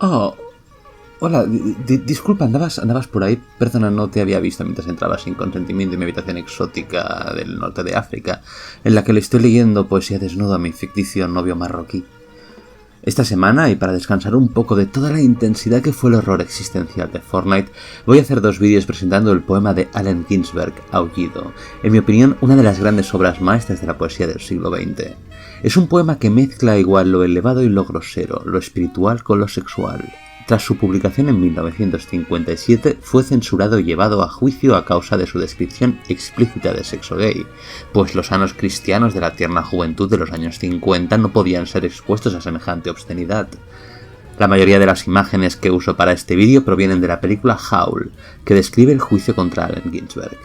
Oh, hola, disculpa, ¿andabas por ahí? Perdona, no te había visto mientras entrabas sin consentimiento en mi habitación exótica del norte de África, en la que le estoy leyendo poesía desnuda a mi ficticio novio marroquí. Esta semana, y para descansar un poco de toda la intensidad que fue el horror existencial de Fortnite, voy a hacer 2 vídeos presentando el poema de Allen Ginsberg, Aullido, en mi opinión una de las grandes obras maestras de la poesía del siglo XX. Es un poema que mezcla igual lo elevado y lo grosero, lo espiritual con lo sexual. Tras su publicación en 1957, fue censurado y llevado a juicio a causa de su descripción explícita de sexo gay, pues los sanos cristianos de la tierna juventud de los años 50 no podían ser expuestos a semejante obscenidad. La mayoría de las imágenes que uso para este vídeo provienen de la película Howl, que describe el juicio contra Allen Ginsberg.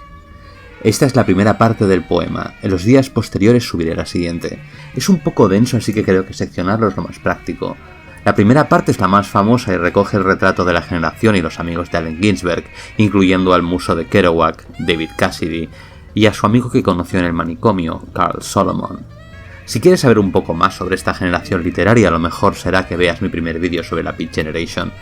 Esta es la primera parte del poema, en los días posteriores subiré la siguiente. Es un poco denso, así que creo que seccionarlo es lo más práctico. La primera parte es la más famosa y recoge el retrato de la generación y los amigos de Allen Ginsberg, incluyendo al muso de Kerouac, David Cassidy, y a su amigo que conoció en el manicomio, Carl Solomon. Si quieres saber un poco más sobre esta generación literaria, lo mejor será que veas mi primer vídeo sobre la Beat Generation.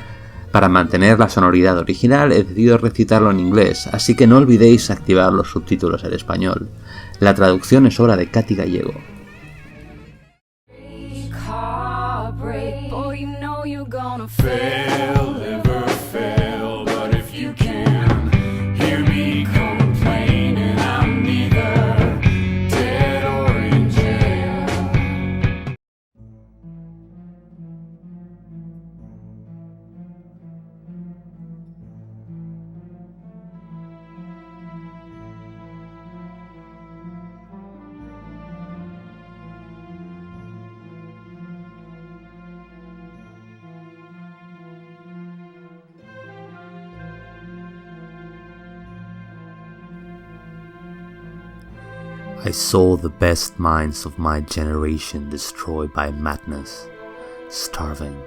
Para mantener la sonoridad original he decidido recitarlo en inglés, así que no olvidéis activar los subtítulos en español. La traducción es obra de Katy Gallego. Fail, never fail, but if you can hear me complaining, I'm neither dead or in jail. I saw the best minds of my generation destroyed by madness, starving,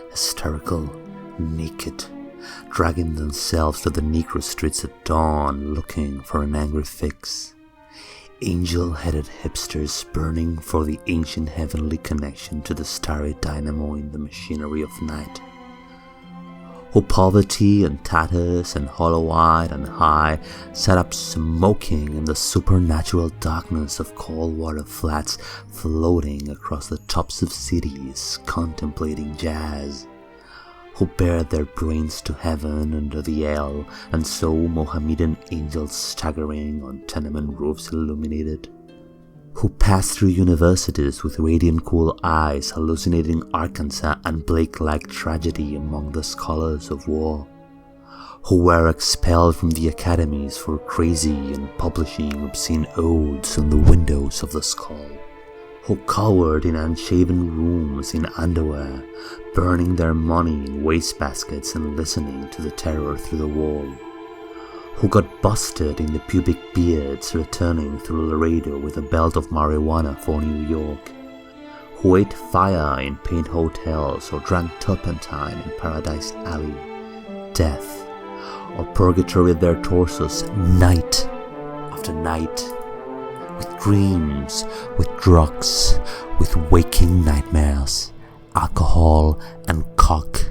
hysterical, naked, dragging themselves to the Negro streets at dawn looking for an angry fix. Angel-headed hipsters burning for the ancient heavenly connection to the starry dynamo in the machinery of night. Oh, poverty and tatters and hollow-eyed and high sat up smoking in the supernatural darkness of cold water flats floating across the tops of cities contemplating jazz. Who bared their brains to heaven under the L and saw Mohammedan angels staggering on tenement roofs illuminated. Who passed through universities with radiant cool eyes hallucinating Arkansas and Blake-like tragedy among the scholars of war. Who were expelled from the academies for crazy and publishing obscene odes on the windows of the skull. Who cowered in unshaven rooms in underwear, burning their money in wastebaskets and listening to the terror through the wall. Who got busted in the pubic beards returning through Laredo with a belt of marijuana for New York. Who ate fire in paint hotels or drank turpentine in Paradise Alley. Death or purgatory at their torsos night after night. With dreams, with drugs, with waking nightmares, alcohol and cock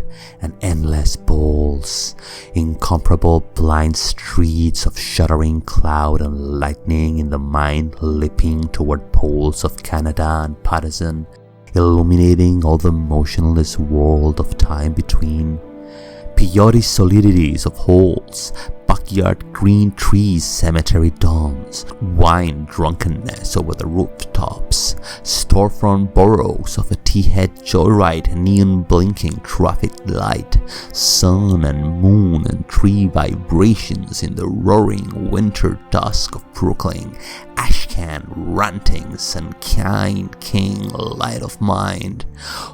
and endless balls, incomparable blind streets of shuddering cloud and lightning in the mind leaping toward poles of Canada and Patterson, illuminating all the motionless world of time between. Peyote solidities of holes, backyard green trees, cemetery dawns, wine drunkenness over the rooftops, storefront burrows of a tea-head joyride, neon blinking traffic light, sun and moon and tree vibrations in the roaring winter dusk of Brooklyn, ashcan rantings and kind king light of mind,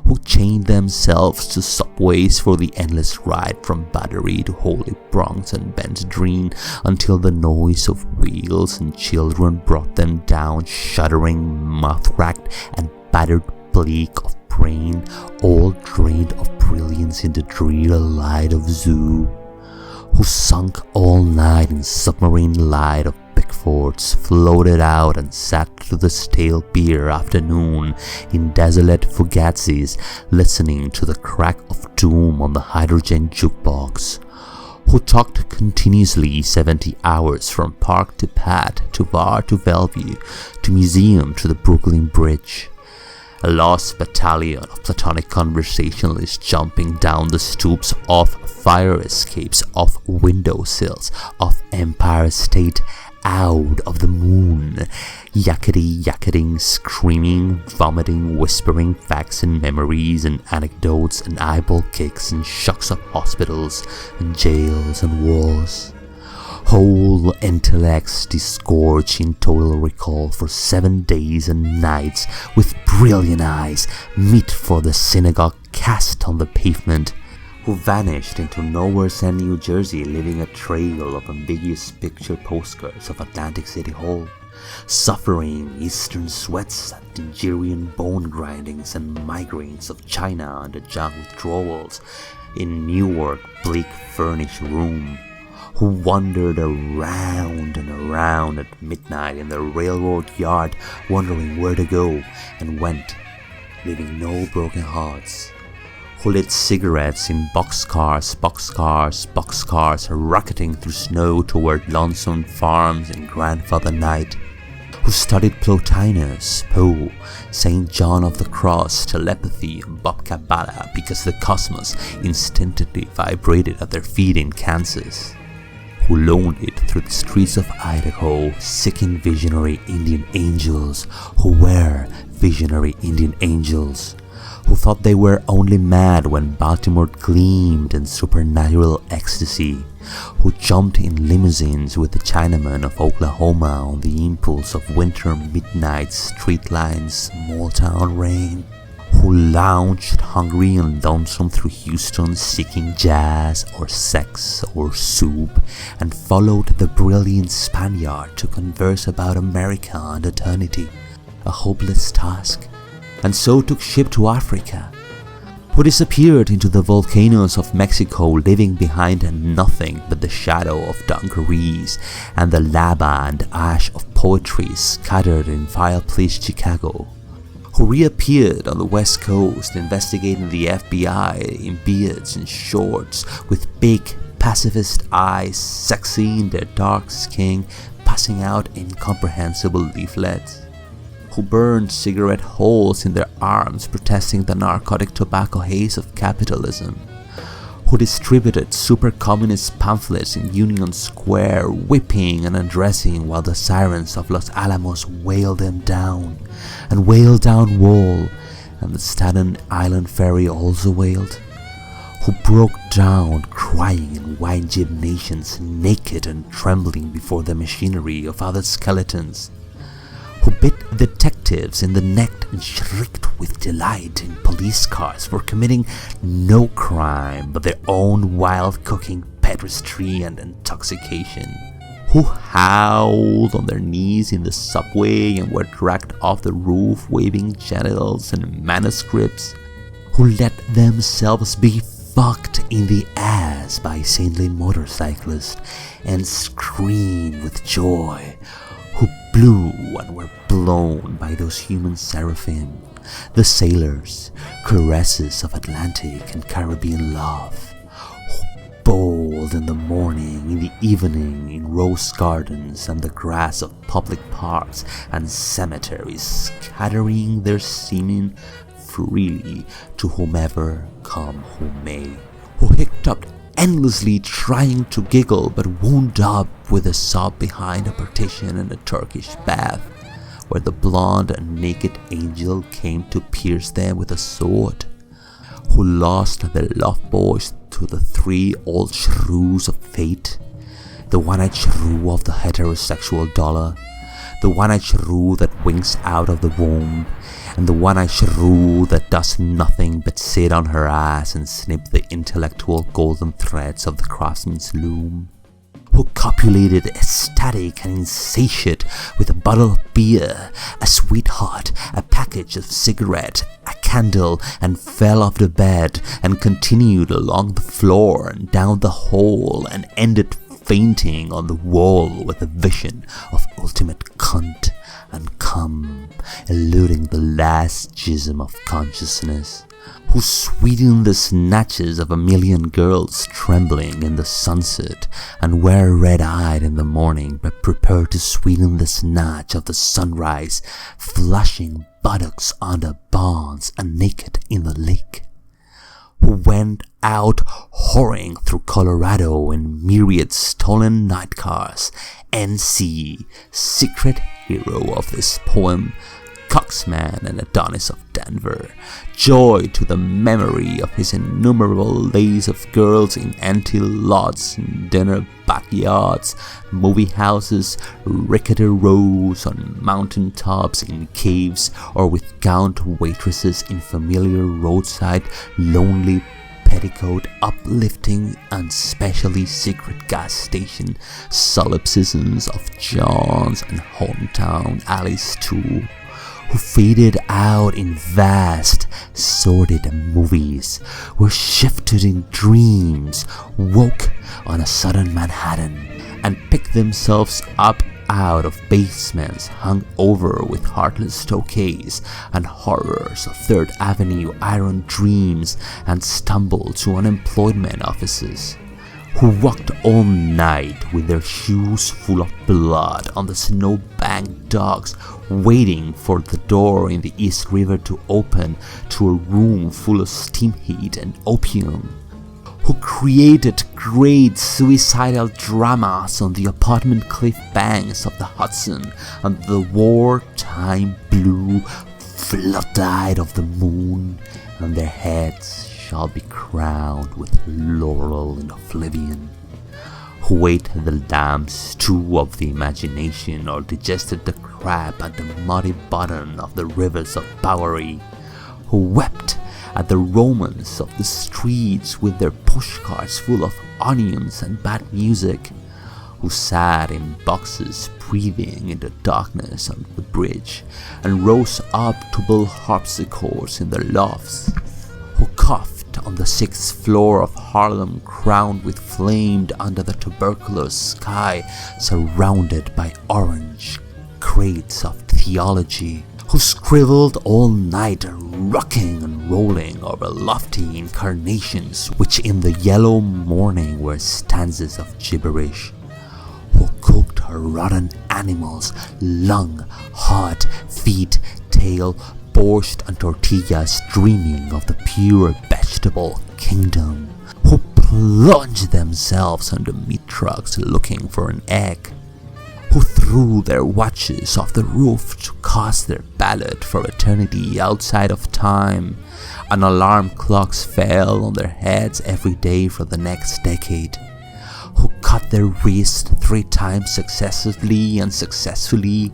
who chained themselves to subways for the endless ride from Battery to Holy Bronx and Ben's Dream until the noise of wheels and children brought them down, shuddering, moth-racked and battered, bleak of brain, all drained of brilliance in the drear light of zoo. Who sunk all night in submarine light of Pickfords floated out and sat through the stale beer afternoon in desolate fugazis, listening to the crack of doom on the hydrogen jukebox, who talked continuously 70 hours from Park to Pat, to Bar to Bellevue, to Museum to the Brooklyn Bridge. A lost battalion of platonic conversationalists jumping down the stoops of fire escapes, off windowsills, off Empire State, out of the moon, yakety-yakketing, screaming, vomiting, whispering facts and memories and anecdotes and eyeball kicks and shocks of hospitals and jails and wars. Whole intellects disgorged in total recall for 7 days and nights, with brilliant eyes, meet for the synagogue cast on the pavement, who vanished into Nowhere's End, New Jersey, leaving a trail of ambiguous picture postcards of Atlantic City Hall, suffering eastern sweats at Nigerian bone grindings and migraines of China under junk withdrawals in Newark bleak furnished room, who wandered around and around at midnight in the railroad yard, wondering where to go, and went, leaving no broken hearts, who lit cigarettes in boxcars, rocketing through snow toward lonesome farms in grandfather night, who studied Plotinus, Poe, St. John of the Cross, telepathy, and Bob Kabbalah because the cosmos instinctively vibrated at their feet in Kansas, who loaned it through the streets of Idaho, seeking visionary Indian angels, who were visionary Indian angels, who thought they were only mad when Baltimore gleamed in supernatural ecstasy, who jumped in limousines with the Chinamen of Oklahoma on the impulse of winter midnight street lines, small town rain, who lounged hungry and lonesome through Houston seeking jazz or sex or soup, and followed the brilliant Spaniard to converse about America and eternity, a hopeless task, and so took ship to Africa, who disappeared into the volcanoes of Mexico, leaving behind nothing but the shadow of dungarees and the lava and ash of poetry scattered in fireplace Chicago, who reappeared on the West Coast investigating the FBI in beards and shorts, with big pacifist eyes, sexy in their dark skin, passing out incomprehensible leaflets, who burned cigarette holes in their arms protesting the narcotic tobacco haze of capitalism, who distributed super-communist pamphlets in Union Square, whipping and undressing while the sirens of Los Alamos wailed them down, and wailed down Wall, and the Staten Island ferry also wailed, who broke down crying in wine gymnasiums, naked and trembling before the machinery of other skeletons, who bit detectives in the neck and shrieked with delight in police cars for committing no crime but their own wild cooking pederasty and intoxication, who howled on their knees in the subway and were dragged off the roof waving genitals and manuscripts, who let themselves be fucked in the ass by saintly motorcyclists and screamed with joy, who blew and were blown by those human seraphim, the sailors, caresses of Atlantic and Caribbean love, who bowled in the morning, in the evening, in rose gardens and the grass of public parks and cemeteries, scattering their semen freely to whomever come who may, who hiccuped up endlessly trying to giggle but wound up with a sob behind a partition in a Turkish bath, where the blonde and naked angel came to pierce them with a sword, who lost their love boys to the 3 old shrews of fate, the one-eyed shrew of the heterosexual dollar, the one-eyed shrew that winks out of the womb, and the one-eyed shrew that does nothing but sit on her ass and snip the intellectual golden threads of the craftsman's loom, who copulated ecstatic and insatiate with a bottle of beer, a sweetheart, a package of cigarette, a candle, and fell off the bed and continued along the floor and down the hall and ended fainting on the wall with a vision of ultimate cunt and cum, eluding the last jism of consciousness, who sweeten the snatches of a million girls trembling in the sunset and were red-eyed in the morning, but prepare to sweeten the snatch of the sunrise, flashing buttocks under bonds and naked in the lake, who went out whoring through Colorado in myriad stolen night cars. NC, secret hero of this poem, Coxman and Adonis of Denver, joy to the memory of his innumerable days of girls in empty lots, in dinner backyards, movie houses, rickety rows on mountain tops, in caves, or with gaunt waitresses in familiar roadside, lonely petticoat uplifting and specially secret gas station solipsisms of Johns and hometown alleys too, who faded out in vast, sordid movies, were shifted in dreams, woke on a sudden Manhattan, and picked themselves up out of basements hung over with heartless stockades and horrors of Third Avenue iron dreams, and stumbled to unemployment offices, who walked all night with their shoes full of blood on the snow-banked docks, waiting for the door in the East River to open to a room full of steam heat and opium, who created great suicidal dramas on the apartment cliff banks of the Hudson under the wartime blue flood-tide of the moon, and their heads shall be crowned with laurel in oblivion, who ate the lamb stew of the imagination or digested the crab at the muddy bottom of the rivers of Bowery, who wept at the romance of the streets with their pushcarts full of onions and bad music, who sat in boxes breathing in the darkness on the bridge and rose up to blow harpsichords in their lofts, who coughed on the 6th floor of Harlem crowned with flamed under the tuberculous sky, surrounded by orange crates of theology, who scribbled all night, rocking and rolling over lofty incarnations which in the yellow morning were stanzas of gibberish, who cooked rotten animals, lung, heart, feet, tail, borscht and tortillas, dreaming of the pure vegetable kingdom, who plunged themselves under meat trucks looking for an egg, who threw their watches off the roof to cast their ballot for eternity outside of time, and alarm clocks fell on their heads every day for the next decade, who cut their wrists 3 times successively and successfully,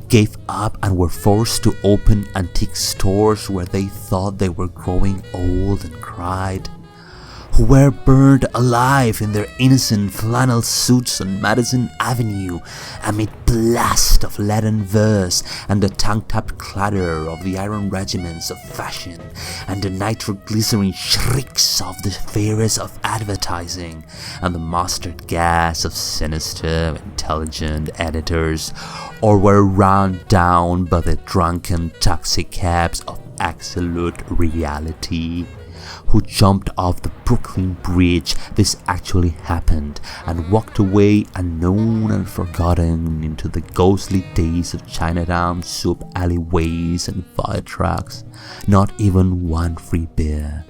gave up and were forced to open antique stores where they thought they were growing old and cried, who were burned alive in their innocent flannel suits on Madison Avenue amid blast of Latin verse and the tongue-tapped clatter of the iron regiments of fashion and the nitroglycerin shrieks of the fairest of advertising and the mustard gas of sinister, intelligent editors, or were run down by the drunken taxicabs of absolute reality, who jumped off the Brooklyn Bridge, this actually happened, and walked away unknown and forgotten into the ghostly days of Chinatown soup alleyways and fire trucks, not even one free beer,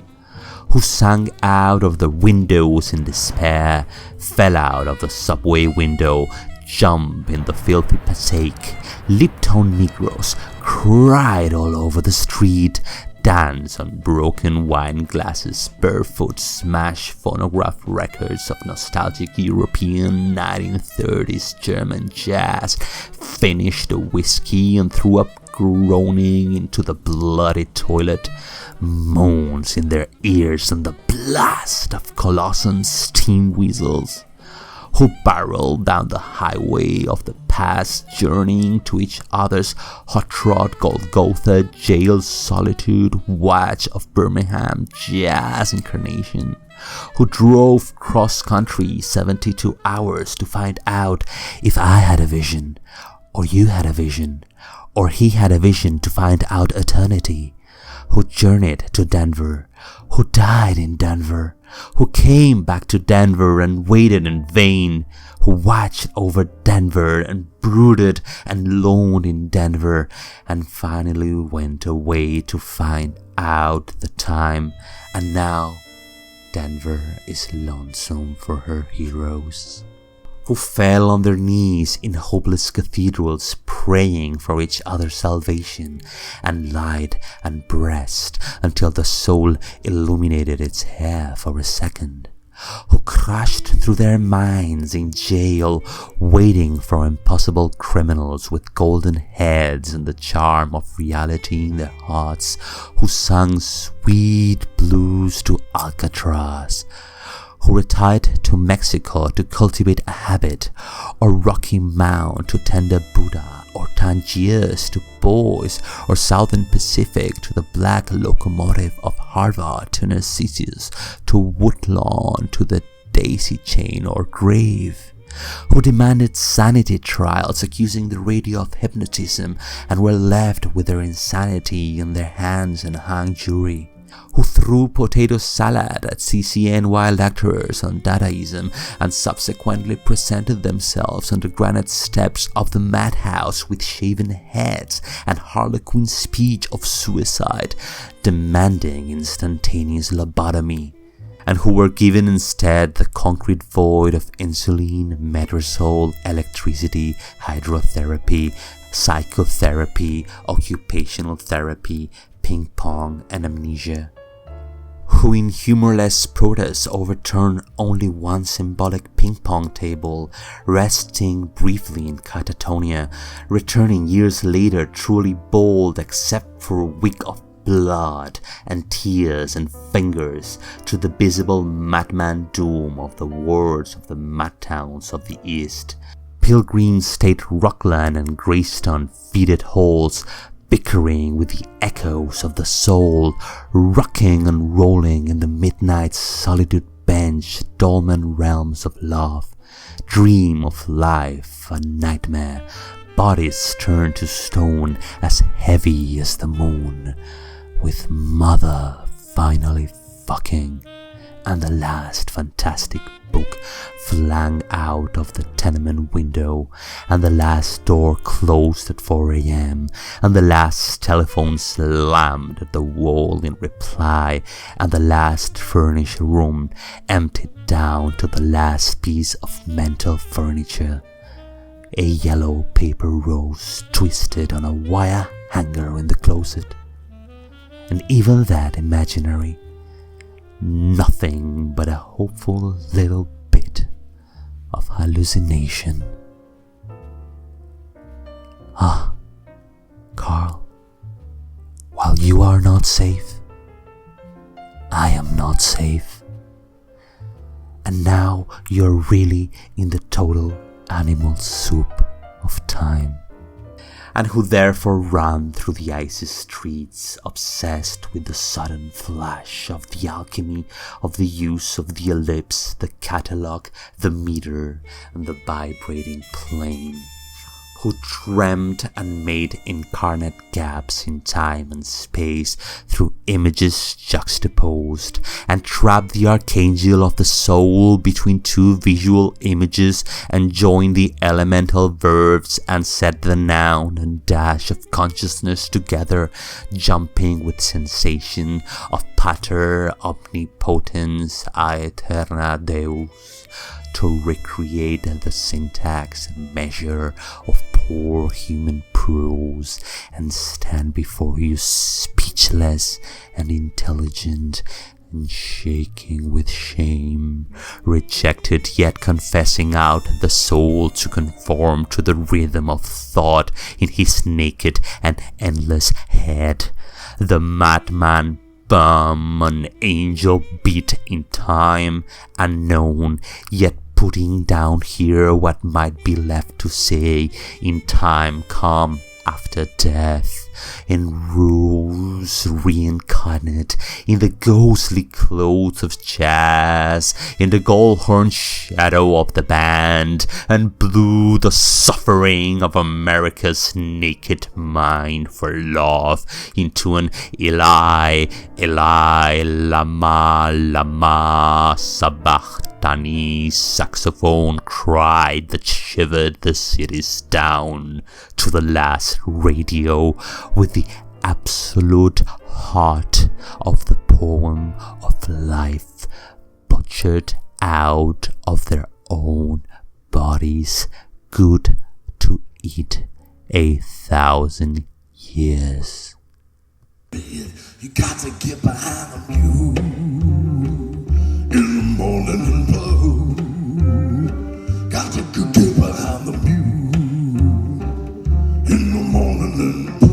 who sang out of the windows in despair, fell out of the subway window, jumped in the filthy Passaic, leaped on Negroes, cried all over the street, dance on broken wine glasses, barefoot, smash phonograph records of nostalgic European 1930s German jazz, finished the whiskey and threw up groaning into the bloody toilet, moans in their ears and the blast of Colossian steam whistles, who barreled down the highway of the past, journeying to each other's hot-rod Golgotha, jail, solitude, watch of Birmingham jazz incarnation, who drove cross-country 72 hours to find out if I had a vision, or you had a vision, or he had a vision to find out eternity, who journeyed to Denver, who died in Denver, who came back to Denver and waited in vain, who watched over Denver and brooded and longed in Denver, and finally went away to find out the time, and now Denver is lonesome for her heroes, who fell on their knees in hopeless cathedrals praying for each other's salvation, and lied and breathed until the soul illuminated its hair for a second, who crashed through their minds in jail waiting for impossible criminals with golden heads and the charm of reality in their hearts, who sang sweet blues to Alcatraz, who retired to Mexico to cultivate a habit, or Rocky Mount to tender Buddha, or Tangiers to boys, or Southern Pacific to the black locomotive of Harvard, to Narcissus, to Woodlawn, to the daisy chain or grave, who demanded sanity trials accusing the radio of hypnotism and were left with their insanity in their hands and hung jury, who threw potato salad at CCNY lecturers on Dadaism and subsequently presented themselves on the granite steps of the madhouse with shaven heads and harlequin speech of suicide, demanding instantaneous lobotomy, and who were given instead the concrete void of insulin, metrazole, electricity, hydrotherapy, psychotherapy, occupational therapy, ping pong, and amnesia, who in humorless protest overturned only one symbolic ping pong table, resting briefly in catatonia, returning years later truly bold except for a week of blood and tears and fingers to the visible madman doom of the words of the mad towns of the East. Pilgrim State Rockland and Greystone feeded halls, bickering with the echoes of the soul, rocking and rolling in the midnight solitude bench, dolmen realms of love, dream of life, a nightmare, bodies turned to stone as heavy as the moon, with mother finally fucking, and the last fantastic book flung out of the tenement window, and the last door closed at 4 a.m., and the last telephone slammed at the wall in reply, and the last furnished room emptied down to the last piece of mental furniture, a yellow paper rose twisted on a wire hanger in the closet, and even that imaginary, nothing but a hopeful little bit of hallucination. Ah, Carl, while you are not safe, I am not safe. And now you're really in the total animal soup of time, and who therefore run through the icy streets, obsessed with the sudden flash of the alchemy of the use of the ellipse, the catalogue, the meter, and the vibrating plane, who dreamt and made incarnate gaps in time and space through images juxtaposed, and trapped the archangel of the soul between two visual images, and joined the elemental verbs and set the noun and dash of consciousness together, jumping with sensation of pater omnipotens aeterna Deus, to recreate the syntax and measure of poor human prose, and stand before you speechless and intelligent and shaking with shame, rejected yet confessing out the soul to conform to the rhythm of thought in his naked and endless head. The madman bum, an angel beat in time, unknown, yet putting down here what might be left to say in time come after death, in rules reincarnated incarnate in the ghostly clothes of jazz, in the gold-horn shadow of the band, and blew the suffering of America's naked mind for love into an Eli, Eli, lama, lama, sabachthani saxophone cry that shivered the cities down to the last radio with the absolute heart of the poem of life butchered out of their own bodies, good to eat 1,000 years. You got to get behind the mule in the morning and blue. Got to get behind the mule in the morning and blue.